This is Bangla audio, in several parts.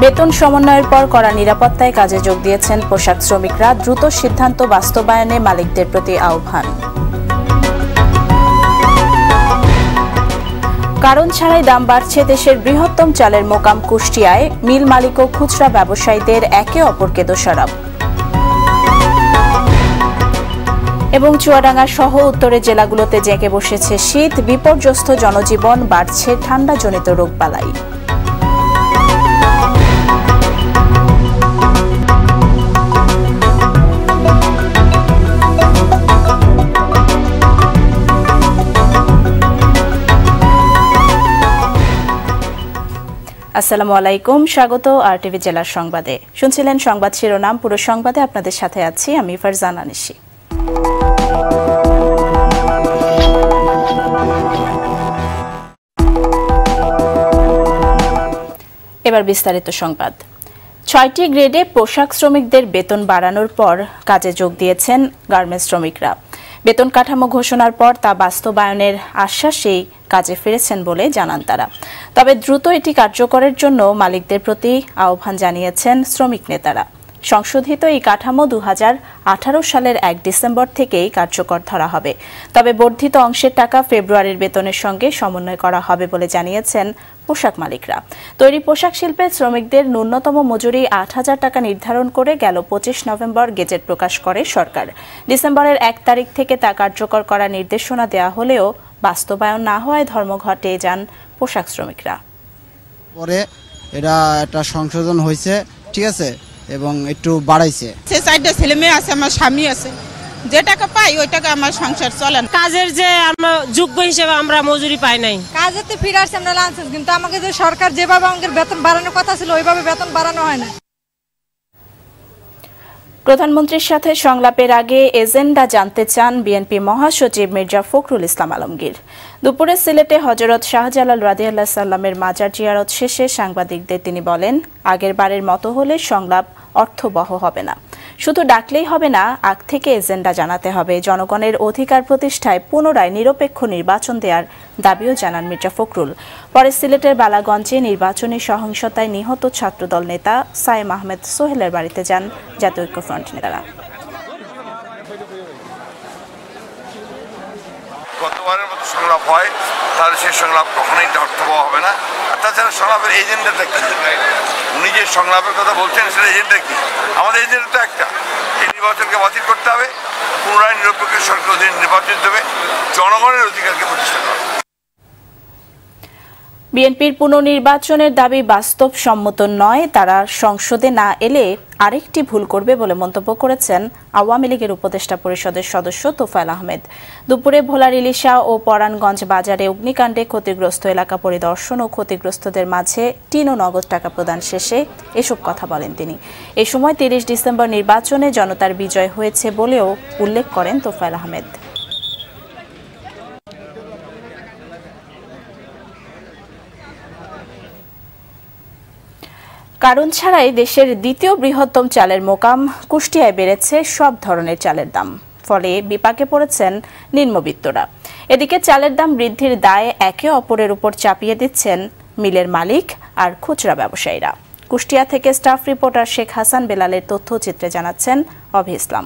বেতন সমন্বয়ের পর কড়া নিরাপত্তায় কাজে যোগ দিয়েছেন পোশাক শ্রমিকরা। দ্রুত সিদ্ধান্ত বাস্তবায়নে মালিকদের প্রতি আহ্বান। কারণ ছাড়াই দাম বাড়ছে দেশের বৃহত্তম চালের মোকাম কুষ্টিয়ায়। মিল মালিক ও খুচরা ব্যবসায়ীদের একে অপরকে দোষারোপ। এবং চুয়াডাঙ্গা সহ উত্তরের জেলাগুলোতে জেঁকে বসেছে শীত। বিপর্যস্ত জনজীবন, বাড়ছে ঠান্ডাজনিত রোগবালাই। আসসালামু আলাইকুম, স্বাগত RTV জেলার সংবাদে। শুনছিলেন সংবাদ শিরোনাম, পুরো সংবাদে আপনাদের সাথে আছি আমি ফারজানা নিশি। এবার বিস্তারিত সংবাদ। ৬টি গ্রেডে পোশাক শ্রমিকদের বেতন বাড়ানোর পর কাজে যোগ দিয়েছেন গার্মেন্টস শ্রমিকরা। বেতন কাঠামো ঘোষণার পর তা বাস্তবায়নের আশ্বাসেই কাজে ফিরেছেন বলে জানান তারা। তবে দ্রুত এটি কার্যকরের জন্য মালিকদের প্রতি আহ্বান জানিয়েছেন শ্রমিক নেতারা। সংশোধিত এই কাঠামো ২০১৮ সালের ১ ডিসেম্বর থেকেই কার্যকর ধরা হবে। তবে বর্ধিত অংশের টাকা ফেব্রুয়ারির বেতনের সঙ্গে সমন্বয় করা হবে বলে জানিয়েছেন পোশাক মালিকরা। তৈরি পোশাক শিল্পের শ্রমিকদের ন্যূনতম মজুরি ৮,০০০ টাকা নির্ধারণ করে গেল ২৫ নভেম্বর গেজেট প্রকাশ করে সরকার। ডিসেম্বরের ১ তারিখ থেকে তা কার্যকর করার নির্দেশনা দেওয়া হলেও বাস্তবায়ন না হওয়ায় ধর্মঘটে যান পোশাক শ্রমিকরা। পরে এটা একটা সংশোধন হয়েছে, ঠিক আছে, এবং একটু বাড়াইছে। সে সাইডে ছেলে মেয়ে আছে, আমার স্বামী আছে, যে টাকা পাই ওই টাকা আমার সংসার চলে না। কাজের যে আমরা যোগ্য হিসেবে আমরা মজুরি পাই নাই। কাজেতে ফিরে আসছে আমরা লাঞ্চেস, কিন্তু আমাকে যে সরকার যেভাবে আমাদের বেতন বাড়ানোর কথা ছিল ওইভাবে বেতন বাড়ানো হয় না। প্রধানমন্ত্রীর সাথে সংলাপের আগে এজেন্ডা জানতে চান বিএনপি মহাসচিব মির্জা ফখরুল ইসলাম আলমগীর। দুপুরে সিলেটে হযরত শাহজালাল রাদিয়াল্লাহু সাল্লামের মাজার জিয়ারত শেষে সাংবাদিকদের তিনি বলেন, আগের বারের মতো হলে সংলাপ অর্থবহ হবে না, শুধু ডাকলেই হবে না, আগ থেকে এজেন্ডা জানাতে হবে। জনগণের অধিকার প্রতিষ্ঠায় পুনরায় নিরপেক্ষ নির্বাচন দেওয়ার দাবিও জানান মির্জা ফখরুল। পরে সিলেটের বালাগঞ্জে নির্বাচনী সহিংসতায় নিহত ছাত্রদল নেতা সায়েম আহমেদ সোহেলের বাড়িতে যান জাতীয় ঐক্যফ্রন্ট নেতারা। গতবারের মতো সংলাপ হয় তাহলে সেই সংলাপ কখনোই অর্থবহ হবে না। আর তাছাড়া সংলাপের এজেন্ডাটা কি? উনি যে সংলাপের কথা বলছেন সেটা এজেন্ডা কি? আমাদের এজেন্ডা তো একটা, এই নির্বাচনকে বাতিল করতে হবে, পুনরায় নিরপেক্ষ সরকার অধীনে নির্বাচন দেবে, জনগণের অধিকারকে প্রতিষ্ঠা করবে। বিএনপির পুনর্নির্বাচনের দাবি বাস্তবসম্মত নয়, তারা সংসদে না এলে আরেকটি ভুল করবে বলে মন্তব্য করেছেন আওয়ামী লীগের উপদেষ্টা পরিষদের সদস্য তোফায়েল আহমেদ। দুপুরে ভোলার ইলিশা ও পরাণগঞ্জ বাজারে অগ্নিকাণ্ডে ক্ষতিগ্রস্ত এলাকা পরিদর্শন ও ক্ষতিগ্রস্তদের মাঝে টিন ও নগদ টাকা প্রদান শেষে এসব কথা বলেন তিনি। এ সময় ৩০ ডিসেম্বর নির্বাচনে জনতার বিজয় হয়েছে বলেও উল্লেখ করেন তোফায়েল আহমেদ। কারণ ছাড়াই দেশের দ্বিতীয় বৃহত্তম চালের মোকাম কুষ্টিয়ায় বেড়েছে সব ধরনের চালের দাম, ফলে বিপাকে পড়েছেন নিম্নবিত্তরা। এদিকে চালের দাম বৃদ্ধির দায় একে অপরের উপর চাপিয়ে দিচ্ছেন মিলের মালিক আর খুচরা ব্যবসায়ীরা। কুষ্টিয়া থেকে স্টাফ রিপোর্টার শেখ হাসান বেলালের তথ্যচিত্রে জানাচ্ছেন অভি ইসলাম।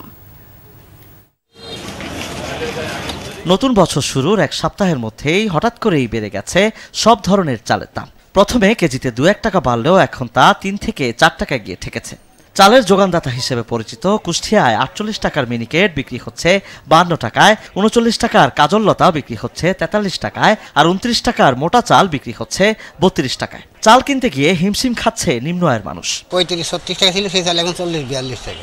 নতুন বছর শুরুর এক সপ্তাহের মধ্যেই হঠাৎ করেই বেড়ে গেছে সব ধরনের চালের দাম। প্রথমে কেজিতে ২-১ টাকা বাড়লেও এখন তা ৩ থেকে ৪ টাকায় গিয়ে ঠেকেছে। চালের যোগানদাতা হিসেবে পরিচিত কুষ্টিয়ায় ৪৮ টাকার মিনিকেট বিক্রি হচ্ছে ৫২ টাকায়, ৩৯ টাকার কাজললতা বিক্রি হচ্ছে ৪৩ টাকায়, আর ২৯ টাকার মোটা চাল বিক্রি হচ্ছে ৩২ টাকায়। চাল কিনতে গিয়ে হিমশিম খাচ্ছে নিম্ন আয়ের মানুষ। ৩৫-৩৬ টাকা ছিল সেই চাল এখন ৪০-৪২ টাকা।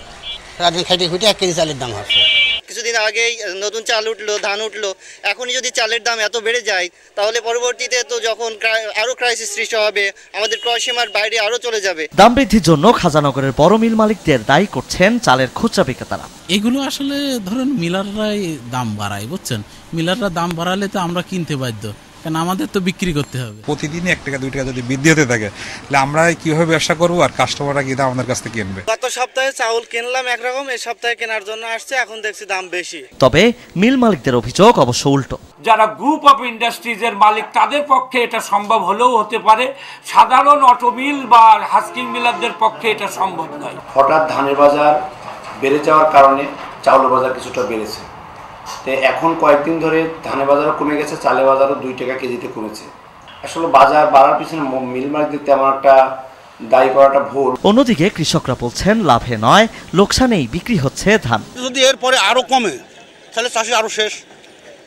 রাতে খাইতে খুঁটে ১ কেজি চালের দাম হচ্ছে। কিছুদিন আগেই নতুন চাল উঠলো, ধান উঠলো, এখনই যদি চালের দাম এত বেড়ে যায় তাহলে পরবর্তীতে তো যখন আরো ক্রাইসিস সৃষ্টি হবে, আমাদের ক্রয় সীমার বাইরে আরো চলে যাবে। দাম বৃদ্ধির জন্য খাজানগরের বড় মিল মালিকদের দায়ী করছেন চালের খুচরা বিক্রেতারা। এগুলো আসলে ধরেন মিলাররাই দাম বাড়ায়, বুঝছেন, মিলাররা দাম বাড়ালে তো আমরা কিনতে বাধ্য, কারণ আমাদের তো বিক্রি করতে হবে। প্রতিদিনই 1 টাকা 2 টাকা যদি বৃদ্ধি হতে থাকে তাহলে আমরা কিভাবে ব্যবসা করবো আর কাস্টমাররা কি আমাদের কাছ থেকে কিনবে? গত সপ্তাহে চাউল কিনলাম একরকম, এই সপ্তাহে কেনার জন্য আসছে, এখন দেখছি দাম বেশি। তবে মিল মালিকদের অভিযোগ অবশ্য উল্টো। যারা গ্রুপ অফ ইন্ডাস্ট্রিজের মালিক তাদের পক্ষে এটা সম্ভব হলেও হতে পারে, সাধারণ অটো মিল বা হাস্কিং মিলারদের পক্ষে এটা সম্ভব নয়। হঠাৎ ধানের বাজার বেড়ে যাওয়ার কারণে চাউলের বাজার কিছুটা বেড়েছে। তো এখন কয়েকদিন ধরে ধানের বাজারও কমে গেছে, চালের বাজারও 2 টাকা কেজিতে কমেছে। আসলে বাজার বাড়ার পিছনে মিল মালিকদের তেমন একটা দায়ী করাটা ভুল। অন্যদিকে কৃষকরা বলছেন লাভে নয় লোকসানেই বিক্রি হচ্ছে ধান। যদি এরপরে আরো কমে তাহলে চাষি আরো শেষ,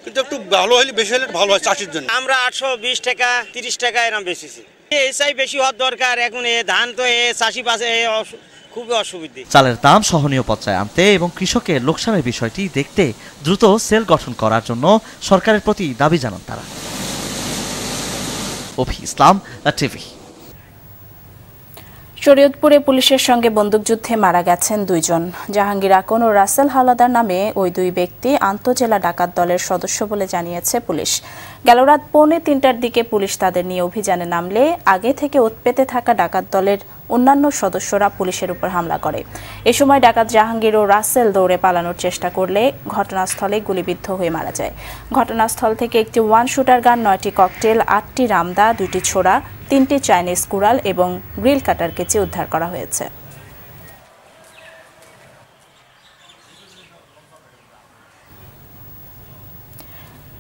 কিন্তু একটু ভালো হলে বেশি হলে ভালো হয় চাষির জন্য। আমরা 820 টাকা 30 টাকা এরকম বেশিছি। এসআই বেশি হওয়ার দরকার। এখন এই ধান তো চাষি পাশে খুবই অসুবিধা। চালের দাম সহনীয় পর্যায়ে আনতে এবং কৃষকের লোকসানের বিষয়টি দেখতে দ্রুত সেল গঠন করার জন্য সরকারের প্রতি দাবি জানান তারা। অভি ইসলাম, টিভি। শরীয়তপুরে পুলিশের সঙ্গে বন্দুকযুদ্ধে মারা গেছেন 2 জন। জাহাঙ্গীর আকন ও রাসেল হাওলাদার নামে ওই 2 ব্যক্তি আন্তজেলা ডাকাত দলের সদস্য বলে জানিয়েছে পুলিশ। গেল রাত 2:45টার দিকে পুলিশ তাদের নিয়ে অভিযানে নামলে আগে থেকে উৎপেতে থাকা ডাকাত দলের অন্যান্য সদস্যরা পুলিশের উপর হামলা করে। এ সময় ডাকাত জাহাঙ্গীর ও রাসেল দৌড়ে পালানোর চেষ্টা করলে ঘটনাস্থলে গুলিবিদ্ধ হয়ে মারা যায়। ঘটনাস্থল থেকে একটি 1 শুটার গান, 9টি ককটেল, 8টি রামদা, 2টি ছোড়া, 3টি চাইনিজ কুড়াল এবং গ্রিল কাটার কেচি উদ্ধার করা হয়েছে।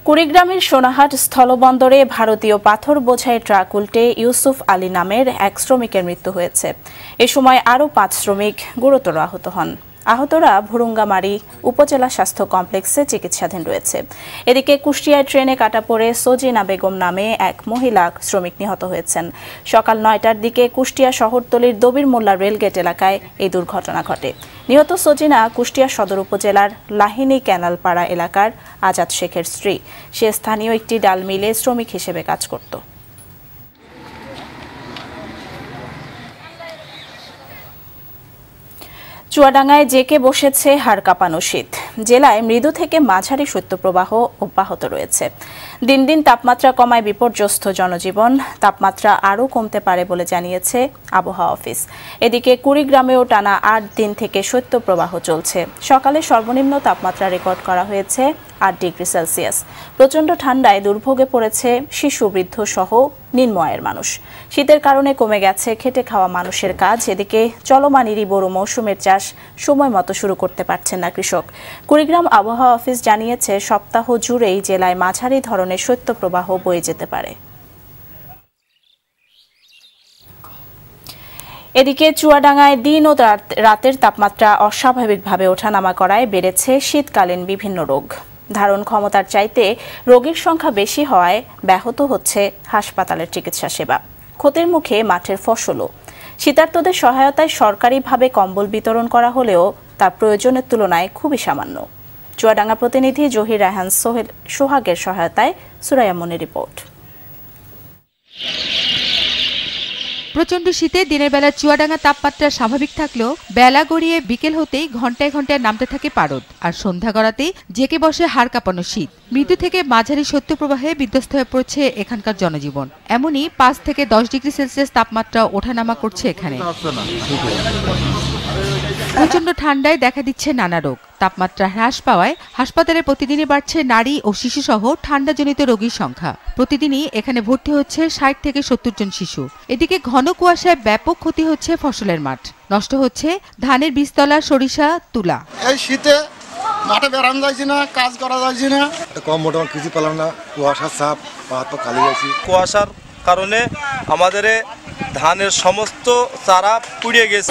কুড়িগ্রামের সোনাহাট স্থলবন্দরে ভারতীয় পাথর বোঝাই ট্রাক উল্টে ইউসুফ আলী নামের এক শ্রমিকের মৃত্যু হয়েছে। এ সময় আরও 5 শ্রমিক গুরুতর আহত হন। আহতরা ভুরুঙ্গামারী উপজেলা স্বাস্থ্য কমপ্লেক্সে চিকিৎসাধীন রয়েছে। এদিকে কুষ্টিয়ায় ট্রেনে কাটা পড়ে সজিনা বেগম নামে এক মহিলা শ্রমিক নিহত হয়েছেন। সকাল 9টার দিকে কুষ্টিয়া শহরতলির দবির মোল্লা রেলগেট এলাকায় এই দুর্ঘটনা ঘটে। নিহত সজিনা কুষ্টিয়া সদর উপজেলার লাহিনী ক্যানালপাড়া এলাকার আজাদ শেখের স্ত্রী। সে স্থানীয় একটি ডাল মিলে শ্রমিক হিসেবে কাজ করত। চুয়াডাঙ্গায় জেকে বসেছে হাড় কাঁপানো শীত। জেলায় মৃদু থেকে মাঝারি শৈত্যপ্রবাহ অব্যাহত রয়েছে। দিন দিন তাপমাত্রা কমায় বিপর্যস্ত জনজীবন। তাপমাত্রা আরও কমতে পারে বলে জানিয়েছে আবহাওয়া অফিস। এদিকে কুড়িগ্রামেও টানা 8 দিন থেকে শৈত্যপ্রবাহ চলছে। সকালে সর্বনিম্ন তাপমাত্রা রেকর্ড করা হয়েছে 8 ডিগ্রি সেলসিয়াস। প্রচণ্ড ঠান্ডায় দুর্ভোগে পড়েছে শিশু, বৃদ্ধ সহ নিম্ন আয়ের মানুষ। শীতের কারণে কমে গেছে খেটে খাওয়া মানুষের কাজ। এদিকে চলমান ইরি বোরো মৌসুমের চাষ সময় মতো শুরু করতে পারছেন না কৃষক। কুড়িগ্রাম আবহাওয়া অফিস জানিয়েছে সপ্তাহ জুড়েই জেলায় মাঝারি ধরনের শৈত্যপ্রবাহ বয়ে যেতে পারে। এদিকে চুয়াডাঙ্গায় দিন ও রাতের তাপমাত্রা অস্বাভাবিকভাবে ওঠানামা করায় বেড়েছে শীতকালীন বিভিন্ন রোগ। ধারণ ক্ষমতার চাইতে রোগীর সংখ্যা বেশি হওয়ায় ব্যাহত হচ্ছে হাসপাতালের চিকিৎসা সেবা। ক্ষতির মুখে মাঠের ফসলও। শীতার্তদের সহায়তায় সরকারিভাবে কম্বল বিতরণ করা হলেও তা প্রয়োজনের তুলনায় খুবই সামান্য। চুয়াডাঙ্গা প্রতিনিধি জহির রায়হান সোহাগের সহায়তায় সুরাইয়া মনির রিপোর্ট। প্রচণ্ড শীতে দিনের বেলা চুয়াডাঙ্গা তাপমাত্রা স্বাভাবিক থাকলেও বেলা গড়িয়ে বিকেল হতেই ঘন্টায় ঘন্টায় নামতে থাকে পারদ। আর সন্ধ্যা গড়াতেই জেকে বসে হাড় কাঁপানো শীত। মৃদু থেকে মাঝারি শৈত্যপ্রবাহে বিধ্বস্ত হয়ে পড়ছে এখানকার জনজীবন। এমনই 5 থেকে 10 ডিগ্রি সেলসিয়াস তাপমাত্রা ওঠানামা করছে এখানে। প্রচণ্ড ঠান্ডায় দেখা দিচ্ছে নানা রোগ। তাপমাত্রা হ্রাস পাওয়ায় হাসপাতালে প্রতিদিনই বাড়ছে নারী ও শিশুসহ ঠান্ডাজনিত রোগীর সংখ্যা। প্রতিদিনই এখানে ভর্তি হচ্ছে 60 থেকে 70 জন শিশু। এদিকে ঘন কুয়াশায় ব্যাপক ক্ষতি হচ্ছে ফসলের মাঠ। নষ্ট হচ্ছে ধানের বীজতলা, সরিষা, তুলা। এই শীতে মাঠে বেড়ানো যাচ্ছে না, কাজ করা যাচ্ছে না। কম মোটামুটি কিছু পেলাম না, কুয়াশার চাপ, পা খালি যাচ্ছি। কুয়াশার কারণে আমাদের ধানের সমস্ত চারা পুড়িয়ে গেছে।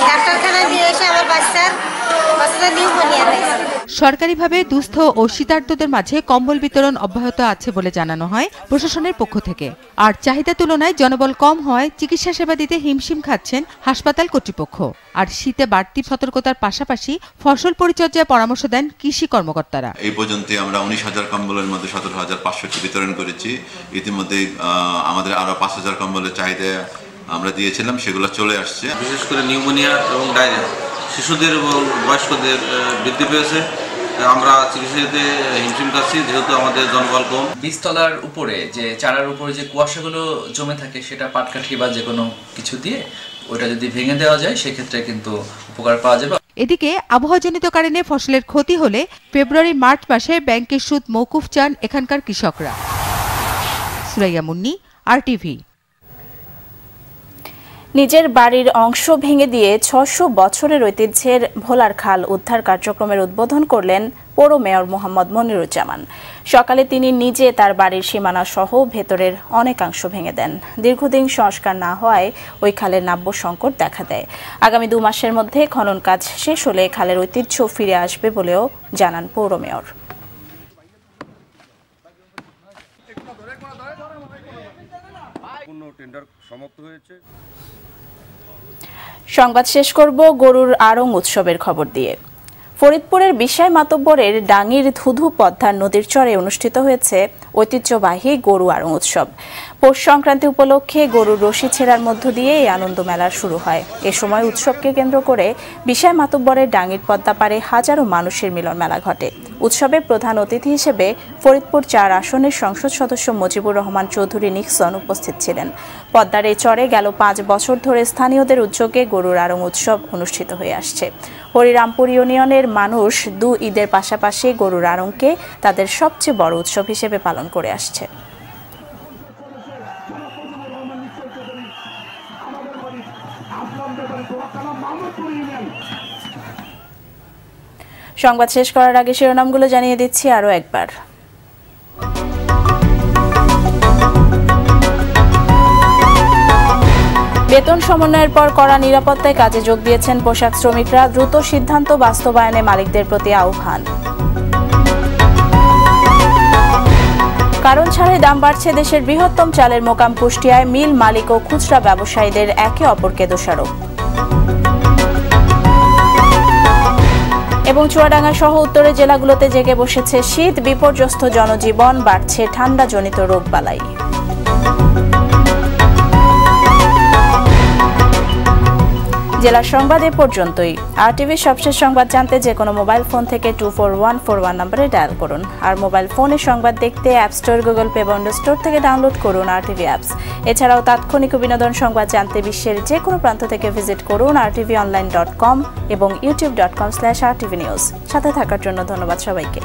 সরকারিভাবে দুস্থ ও শীতার্তদের মাঝে কম্বল বিতরণ অব্যাহত আছে বলে জানানো হয় প্রশাসনের পক্ষ থেকে। আর চাহিদা তুলনায় জনবল কম হওয়ায় চিকিৎসা সেবা দিতে হিমশিম খাচ্ছেন হাসপাতাল কর্তৃপক্ষ। আর শীতে বাড়তি সতর্কতার পাশাপাশি ফসল পরিচর্যায় পরামর্শ দেন কৃষি কর্মকর্তারা। এই পর্যন্ত আমরা 19,000 কম্বলের মধ্যে 17,500টি বিতরণ করেছি। ইতিমধ্যে আমাদের আরো 5,000 কম্বলের চাহিদা আমরা দিয়েছিলাম, সেগুলো চলে আসছে। বিশেষ করে নিউমোনিয়া এবং ডায়রিয়া শিশুদের এবং বয়স্কদের বৃদ্ধি পেয়েছে। আমরা চিকিৎসা দিতে হিমশিম খাচ্ছি, যেহেতু আমাদের জনবল কম। বীজতলার উপরে যে চারার উপরে যে কুয়াশাগুলো জমে থাকে, সেটা পাটকাঠি বা যে কোনো কিছু দিয়ে ওটা যদি ভেঙে দেওয়া যায়, সেক্ষেত্রে কিন্তু উপকার পাওয়া যাবে। এদিকে আবহাওয়াজনিত কারণে ফসলের ক্ষতি হলে ফেব্রুয়ারি-মার্চ মাসে ব্যাংকের সুদ মওকুফ চান এখানকার কৃষকরা। সুরাইয়া মুন্নি, RTV। নিজের বাড়ির অংশ ভেঙে দিয়ে ৬০০ বছরের ঐতিহ্যের ভোলার খাল উদ্ধার কার্যক্রমের উদ্বোধন করলেন পৌর মেয়র মোহাম্মদ মনিরুজ্জামান। সকালে তিনি নিজে তার বাড়ির সীমানা সহ ভেতরের অনেকাংশ ভেঙে দেন। দীর্ঘদিন সংস্কার না হওয়ায় ওই খালের নাব্য সংকট দেখা দেয়। আগামী ২ মাসের মধ্যে খনন কাজ শেষ হলে খালের ঐতিহ্য ফিরে আসবে বলেও জানান পৌর মেয়র। সংবাদ শেষ করব গরুর আড়ং উৎসবের খবর দিয়ে। ফরিদপুরের বিশাই মাতব্বরের ডাঙ্গির ধুধু পদ্মার নদীর চরে অনুষ্ঠিত হয়েছে ঐতিহ্যবাহী গরু আড়ং উৎসব। পৌষ সংক্রান্তি উপলক্ষে গরুর রশি ছেঁড়ার মধ্য দিয়ে এই আনন্দ মেলা শুরু হয়। এ সময় উৎসবকে কেন্দ্র করে বিশাই মাতব্বরের ডাঙ্গির পদ্মা পারে হাজারো মানুষের মিলন মেলা ঘটে। উৎসবে প্রধান অতিথি হিসেবে ফরিদপুর ৪ আসনের সংসদ সদস্য মুজিবুর রহমান চৌধুরী নিক্সন উপস্থিত ছিলেন। পদ্মার এই চরে গেল ৫ বছর ধরে স্থানীয়দের উদ্যোগে গরুর আড়ং উৎসব অনুষ্ঠিত হয়ে আসছে। হরিরামপুর ইউনিয়নের মানুষ ২ ঈদের পাশাপাশি গরুর আড়ংকে তাদের সবচেয়ে বড় উৎসব হিসেবে পালন করে আসছে। সংবাদ শেষ করার আগে শিরোনামগুলো জানিয়ে দিচ্ছি আরও একবার। বেতন সমন্বয়ের পর কড়া নিরাপত্তায় কাজে যোগ দিয়েছেন পোশাক শ্রমিকরা। দ্রুত সিদ্ধান্ত বাস্তবায়নে মালিকদের প্রতি আহ্বান। কারণ ছাড়াই দাম বাড়ছে দেশের বৃহত্তম চালের মোকাম কুষ্টিয়ায়। মিল মালিক ও খুচরা ব্যবসায়ীদের একে অপরকে দোষারোপ। এবং চুয়াডাঙ্গা সহ উত্তরের জেলাগুলোতে জেগে বসেছে শীত। বিপর্যস্ত জনজীবন, বাড়ছে ঠান্ডাজনিত রোগবালাই। জেলার সংবাদ এ পর্যন্তই। RTV সবশেষ সংবাদ জানতে যে কোনো মোবাইল ফোন থেকে 24141 নম্বরে ডায়াল করুন। আর মোবাইল ফোনে সংবাদ দেখতে app store, Google play, Windows store থেকে ডাউনলোড করুন RTV অ্যাপস। এছাড়াও তাৎক্ষণিক বিনোদন সংবাদ জানতে বিশ্বের যে কোনো প্রান্ত থেকে ভিজিট করুন rtvonline.com এবং youtube.com/rtvnews। সাথে থাকার জন্য ধন্যবাদ সবাইকে।